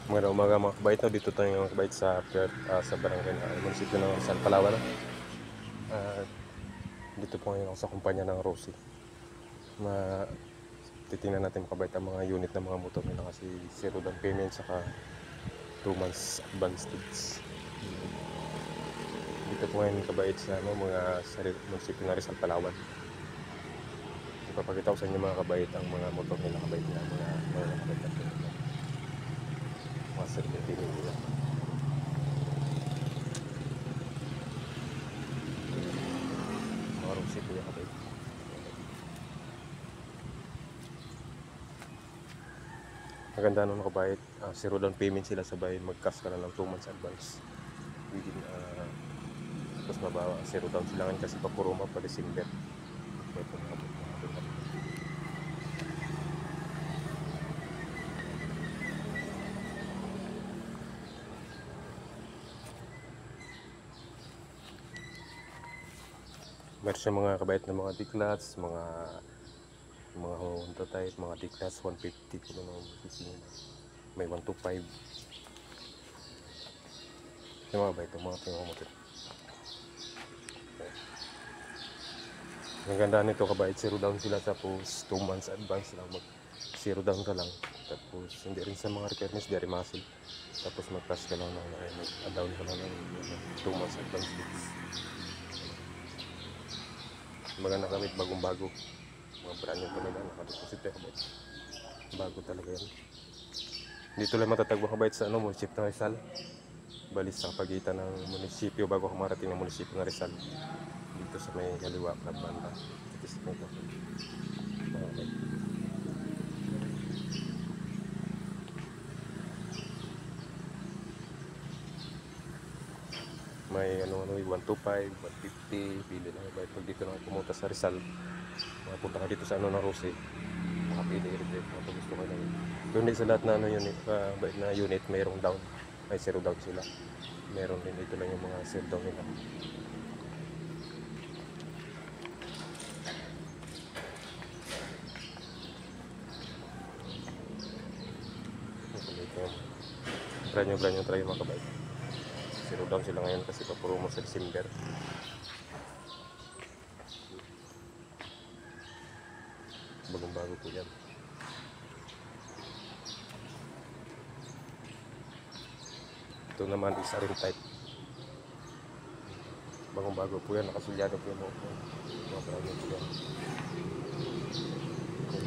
Magandang umaga mga kabait, no? Dito tayo mga kabait sa sa barangay na munisipyo ng Rizal, Palawan. No? Dito po ngayon ako sa kumpanya ng Rosie. Titingnan natin mga kabait ang mga unit ng mga motor nila kasi 0 down payment saka 2 months advance dates. Dito po ngayon mga kabait sa mga sa munisipyo ng Rizal, Palawan. Ipapakita ko sa inyo mga kabait ang mga motor nila kabait na mga kabait na mga service nila. Rosie po yung kabait. Maganda nung kabait, 0 down payment sila sabay mag-cash ka na ng 2 months advance. Within, tapos mababa, 0 down sila ngayon kasi papuruma pa December. Meron siya mga kabait na mga D-class, mga Honda type, mga D-class 150 kung ano sisingin. May 125. Yung mga kabait, mga motor. Ang ganda nito kabait, 0 down sila tapos 2 months advance lang, mag 0 down ka lang. Tapos hindi rin sa mga requirements, di rin muscle. Tapos mag-cash ka lang ng down ka lang ng 2 months advance dates. Maganda gamit, bagong-bago. Mga brand new talaga, nakadeposit na kabait. Bago talaga yan. Dito lang matatagpo kabait sa munisipyo ng Rizal. Balis sa pagitan ng munisipyo bago ka marating ng munisipyo ng Rizal. Dito sa may kaliwa na banda. May 125, 150, pili lang ba pag dito na pumunta sa Rizal. Mapunta ka dito sa ng Rosie. Makapili rin dito kung gusto ka lang. Pero hindi sa lahat na unit mayroong down. May 0 down sila. Meron din dito lang yung mga 0 down nila. Brand new try mga kabait. 0 down sila ngayon kasi papromo sa December. Bagong-bago po yan. Ito naman is rim type. Bagong-bago po yan, nakasulyado po yung mga brand new po yan.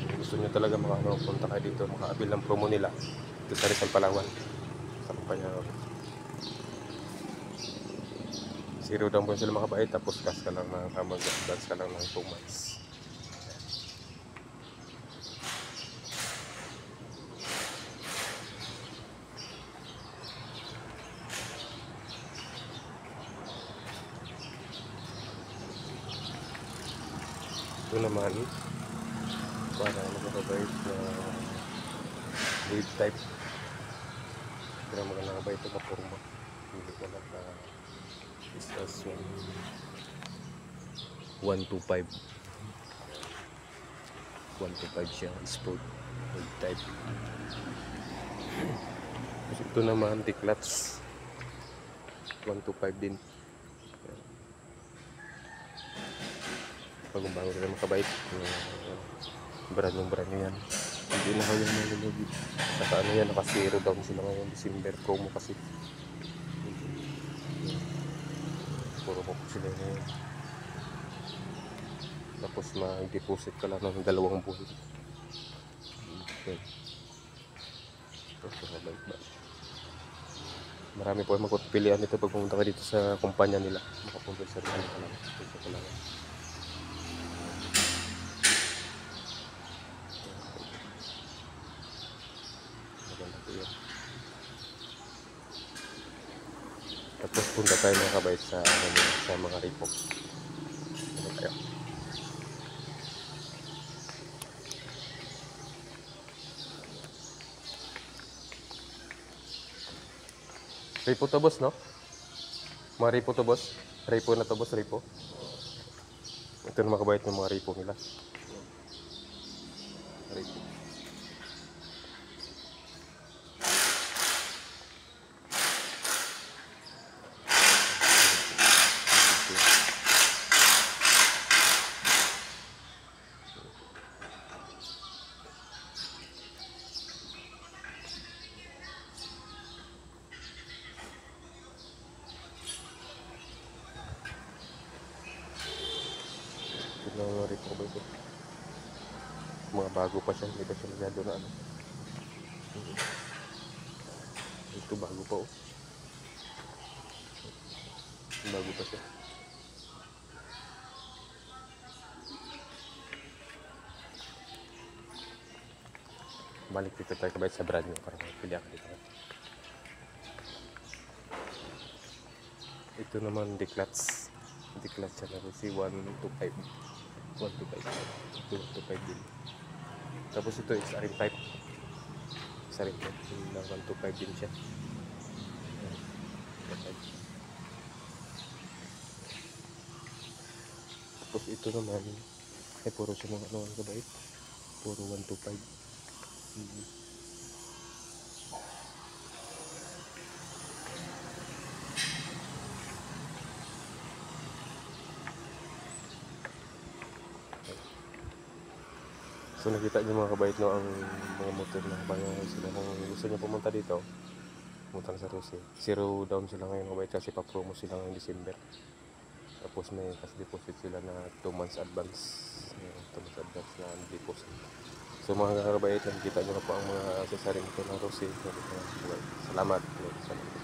Kung gusto nyo talaga punta kayo dito, makaabil ng promo nila dito sa Rizal, Palawan sa kumpanya. 0 down po sila makabait, tapos cash ka lang ng advance ka lang ng 2 months. Ito naman parang nakabait na wave type. Pero magandang kabait ito kapurma. Hindi ko lang na isas 125 siya, sport wave type. Kasi ito naman D-class 125 din. Bagong-bago rin makabait. Brand new yan. Hindi na kaya malulog. Saka yan, naka 0 down sila ngayon. December promo kasi. Puro mo po sila ngayon. Tapos mag-deposit ka lang ng 2 buwan. Okay. Marami po ay magpapilian nito pag pumunta ka dito sa kumpanya nila. Makapunta sa Rizal ka lang. Tapos punta tayo mga kabait sa mga repo. Tayo. Repo to boss, no? Mga repo to boss. Repo na to boss, repo. Ito na mga kabait ng mga repo nila. Repo. bago pa siya, hindi pa siya masyado na ano. Ito bago pa oh. Bago pa siya. Balik dito tayo kabayad sa brand nyo para pili ako dito. Ito naman declats. Declats siya na si 125. 125. Ito 125 din. Tapos ito is rim type. Sa rim type. Na 125 din siya. Tapos ito naman ay puro siya mga ano ang kabait. Puro 125. So nakita niyo mga kabait no ang mga motor na bayo sila kung gusto niyo pumunta dito. Pumunta sa Rose. Zero down sila ngayon kabait kasi pa-promo sila ngayong December. Tapos may cash deposit sila na 2 months advance. 2 months advance na deposit. So mga kabait, nakikita niyo na po ang mga accessory nito ng Rose. Salamat. Salamat.